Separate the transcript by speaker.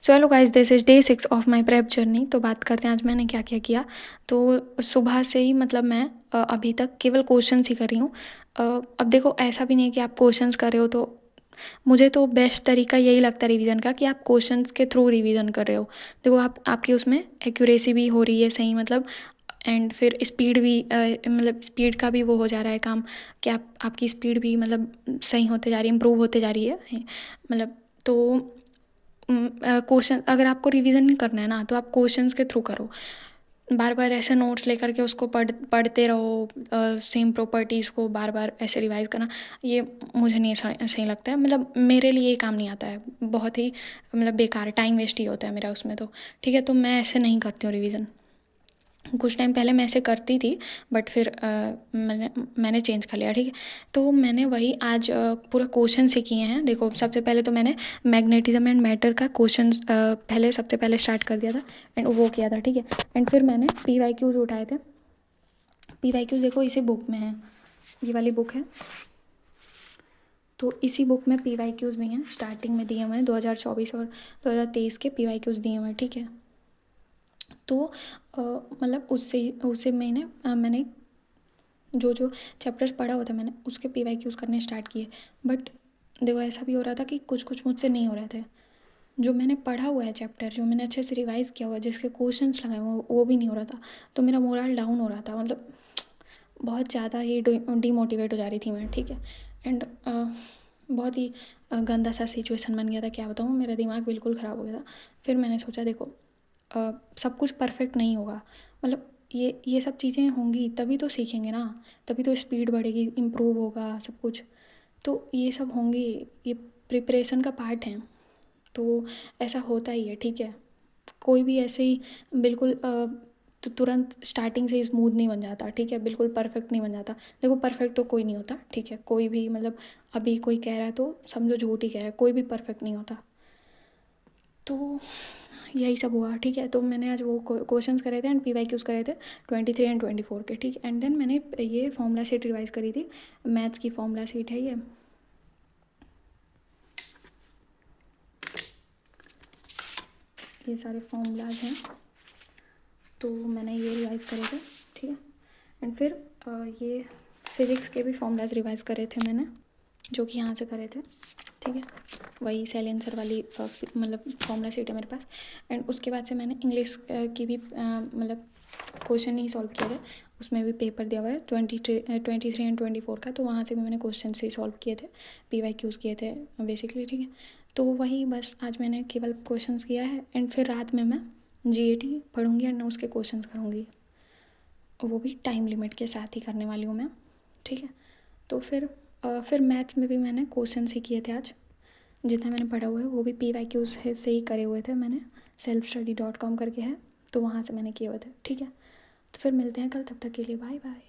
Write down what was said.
Speaker 1: So hello guys, this is day 6 of my prep journey. तो बात करते हैं आज मैंने क्या क्या किया। तो सुबह से ही मतलब मैं अभी तक केवल क्वेश्चंस ही कर रही हूँ। अब देखो, ऐसा भी नहीं है कि आप क्वेश्चंस कर रहे हो तो मुझे तो बेस्ट तरीका यही लगता है रिवीजन का कि आप क्वेश्चंस के थ्रू रिवीजन कर रहे हो। देखो, आप आपकी उसमें एक्यूरेसी भी हो रही है सही, मतलब एंड फिर स्पीड भी मतलब स्पीड का भी वो हो जा रहा है काम कि आप आपकी स्पीड भी मतलब सही होते जा रही है, इम्प्रूव होते जा रही है मतलब। तो क्वेश्चन अगर आपको रिवीजन नहीं करना है ना, तो आप क्वेश्चंस के थ्रू करो। बार बार ऐसे नोट्स लेकर के उसको पढ़ते रहो, सेम प्रॉपर्टीज़ को बार बार ऐसे रिवाइज करना, ये मुझे नहीं सही लगता है। मतलब मेरे लिए ये काम नहीं आता है, बहुत ही मतलब बेकार, टाइम वेस्ट ही होता है मेरा उसमें। तो ठीक है, तो मैं ऐसे नहीं करती हूँ रिवीजन। कुछ टाइम पहले मैं ऐसे करती थी, बट फिर मैंने चेंज कर लिया। ठीक है, तो मैंने वही आज पूरा क्वेश्चन से किए हैं। देखो, सबसे पहले तो मैंने मैग्नेटिज्म एंड मैटर का क्वेश्चन पहले सबसे पहले स्टार्ट कर दिया था एंड वो किया था। ठीक है, एंड फिर मैंने PYQs उठाए थे। PYQs देखो इसी बुक में है, ये वाली बुक है। तो इसी बुक में PYQs भी हैं, स्टार्टिंग में दिए हुए हैं 2024 और 2023 के PYQs दिए हुए हैं। ठीक है, तो मतलब उससे मैंने जो जो चैप्टर्स पढ़ा होता मैंने उसके PYQs करने स्टार्ट किए। बट देखो, ऐसा भी हो रहा था कि कुछ कुछ मुझसे नहीं हो रहे थे। जो मैंने पढ़ा हुआ है चैप्टर, जो मैंने अच्छे से रिवाइज़ किया हुआ है, जिसके क्वेश्चंस लगाए हुए वो भी नहीं हो रहा था। तो मेरा मोरल डाउन हो रहा था, मतलब बहुत ज़्यादा ही डीमोटिवेट हो जा रही थी मैं। ठीक है, एंड बहुत ही गंदा सा सिचुएशन बन गया था, क्या बताऊँ, मेरा दिमाग बिल्कुल ख़राब हो गया था। फिर मैंने सोचा देखो, सब कुछ परफेक्ट नहीं होगा, मतलब ये सब चीज़ें होंगी तभी तो सीखेंगे ना, तभी तो स्पीड बढ़ेगी, इम्प्रूव होगा सब कुछ। तो ये सब होंगी, ये प्रिपरेशन का पार्ट है। तो ऐसा होता ही है। ठीक है, कोई भी ऐसे ही बिल्कुल तो तुरंत स्टार्टिंग से ही स्मूथ नहीं बन जाता। ठीक है, बिल्कुल परफेक्ट नहीं बन जाता। देखो, परफेक्ट तो कोई नहीं होता। ठीक है, कोई भी मतलब अभी कोई कह रहा है तो समझो झूठ ही कह रहा है, कोई भी परफेक्ट नहीं होता। तो यही सब हुआ। ठीक है, तो मैंने आज वो क्वेश्चंस करे थे एंड PYQs करे थे 23 एंड 24 के। ठीक, एंड देन मैंने ये फॉर्मूला शीट रिवाइज करी थी। मैथ्स की फॉर्मूला शीट है ये सारे फॉर्मूलाज हैं, तो मैंने ये रिवाइज करे थे। ठीक है, एंड फिर ये फिज़िक्स के भी फॉर्मूलाज रिवाइज करे थे मैंने, जो कि यहाँ से करे थे। ठीक है, वही सैलेंसर वाली मतलब फॉर्मूला शीट है मेरे पास। एंड उसके बाद से मैंने इंग्लिश की भी मतलब क्वेश्चन ही सॉल्व किए थे। उसमें भी पेपर दिया हुआ है 23 एंड 24 का, तो वहाँ से भी मैंने क्वेश्चन ही सॉल्व किए थे, PYQs किए थे बेसिकली। ठीक है, तो वही बस आज मैंने केवल क्वेश्चंस किया है एंड फिर रात में मैं GAT पढ़ूँगी एंड उसके क्वेश्चंस करूँगी, वो भी टाइम लिमिट के साथ ही करने वाली हूँ मैं। ठीक है, तो फिर मैथ्स में भी मैंने क्वेश्चंस ही किए थे आज। जितना मैंने पढ़ा हुआ है वो भी PYQs से ही करे हुए थे मैंने, selfstudy.com करके है, तो वहाँ से मैंने किए हुए थे। ठीक है, तो फिर मिलते हैं कल, तब तक के लिए बाय बाय।